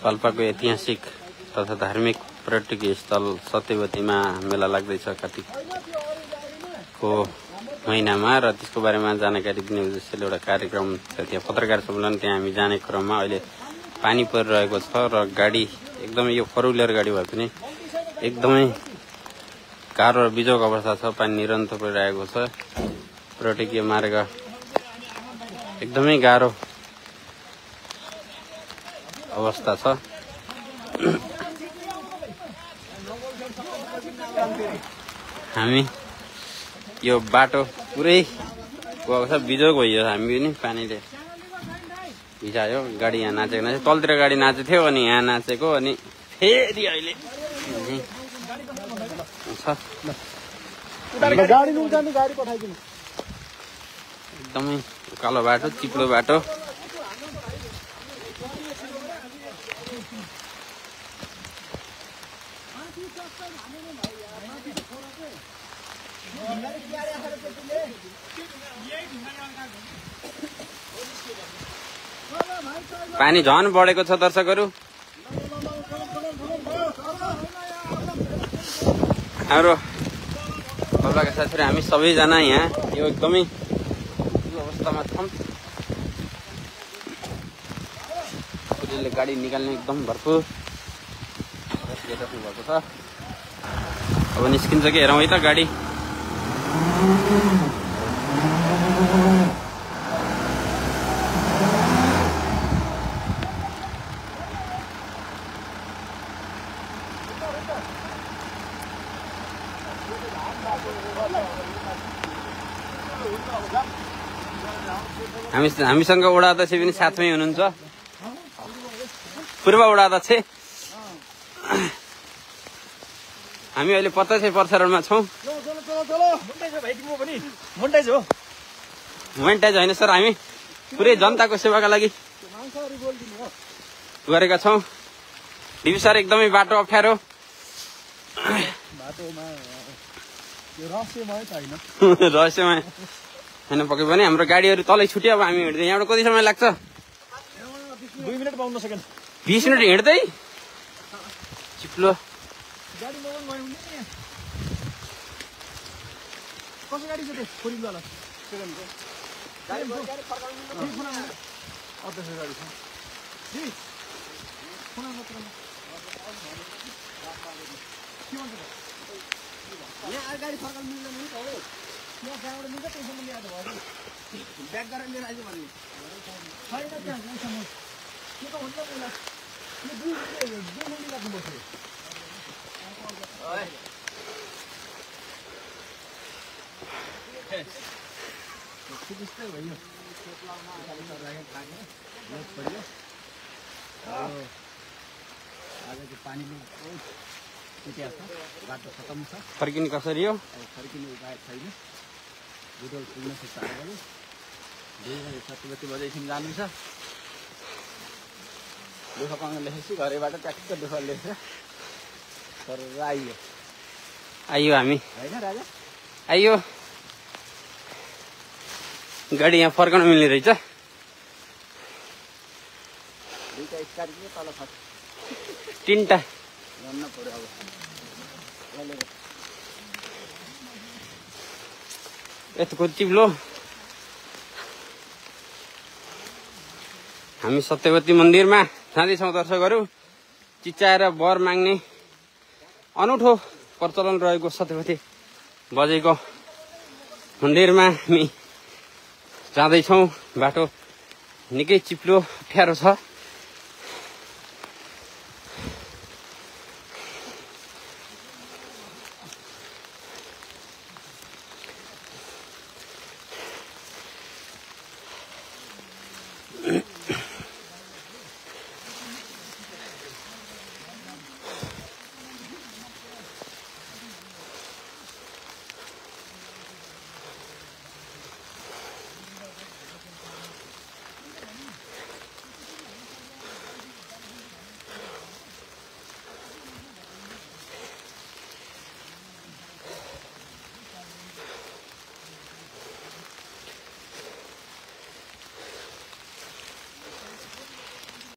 पाल्पाको ऐतिहासिक तथा धार्मिक पर्यटकीय स्थल सत्यवतीमा मेला लाग्दैछ कार्तिकको महिनामा र त्यसको बारेमा जानकारी दिने उद्देश्यले एउटा कार्यक्रम छ। त्यहाँ पत्रकार सम्मेलन, त्यहाँ हामी जाने क्रममा अहिले पानी परिरहेको छ र गाडी एकदमै, यो फोर व्हिलर गाडी भए पनि एकदमै गाह्रो र बिजोग अवस्था छ। पानी निरन्तर परिरहेको छ। पर्यटकीय मार्ग एकदमै गाह्रो अवस्था छ। हामी यो बाटो पुरै गएको छ, बिजोग भइयो। हामी पनि पानीले भिजायो। गाडी यहाँ नाचेको नाच्यो, तलतिर गाडी नाचेको थियो अनि यहाँ नाचेको, अनि फेरि अहिले एकदमै उकालो बाटो, चिप्लो बाटो। पानी झन बढेको छ दर्शकहरू। हाम्रो बाबाका साथीहरू हामी सबैजना यहाँ यो एकदमै अवस्थामा छौँ। पुलिसले गाडी निकाल्ने एकदम भरपुर भएको छ। अब निस्किन्छ कि हेरौँ है त गाडी। हामीसँग वडा अध्यक्ष पनि साथमै हुनुहुन्छ, पूर्व वडा अध्यक्ष। हामी अहिले प्रत्यक्ष प्रसारणमा छौँ। मोनिटाइज होइन सर, हामी पुरै जनताको सेवाका लागि गरेका छौँ। डिबी सर एकदमै बाटो अप्ठ्यारो, रहस्यमय होइन पक्कै पनि। हाम्रो गाडीहरू तलै छुट्यो। अब हामी हिँड्दै यहाँबाट कति समय लाग्छ? 2 मिनेट 52 सेकेन्ड। 20 मिनट हिँड्दै चिप्लो। कसको गाडी छ त्यो? फोरिङवाला सेकेन्डको गाडी अध्यक्ष गाडी छ जी। कुना मात्र के भन्छ यहाँ गाडी फर्काउन मिल्दैन नि हो। यहाँ गाउँबाट मिल्छ, त्यसैले ल्याएर भयो। ब्याक गरेर लिएर आइज भन्नु छैन त्यहाँ उसँग के त हुन्छ पहिला यो दुई मिनट लाग्नुपर्छ। त्यस्तै भयो। आजको पानीले इतिहास छ, बाटो खतम छ। फर्किने कसरी हो? फर्किने उपाय छैन। बुटोल पुग्न सक्छ। 2 बजे 7 बजेदेखि जानु छ। दुःख पाउन लेखेपछि घरैबाट ट्याक्क दुःख लेखेर तर आइयो हामी होइन राजा, आइयो। गाडी यहाँ फर्काउन मिल्ने रहेछ। दुईटा स्कार्पियो तल छ, 3टा भन्न पर्यो। अब यस्तो चिप्लो। हामी सत्यवती मन्दिरमा जाँदैछौँ दर्शकहरू। चिच्चाएर वर माग्ने अनौठो प्रचलन रहेको सत्यवती बजेको मन्दिरमा हामी जाँदैछौँ। बाटो निकै चिप्लो अप्ठ्यारो छ।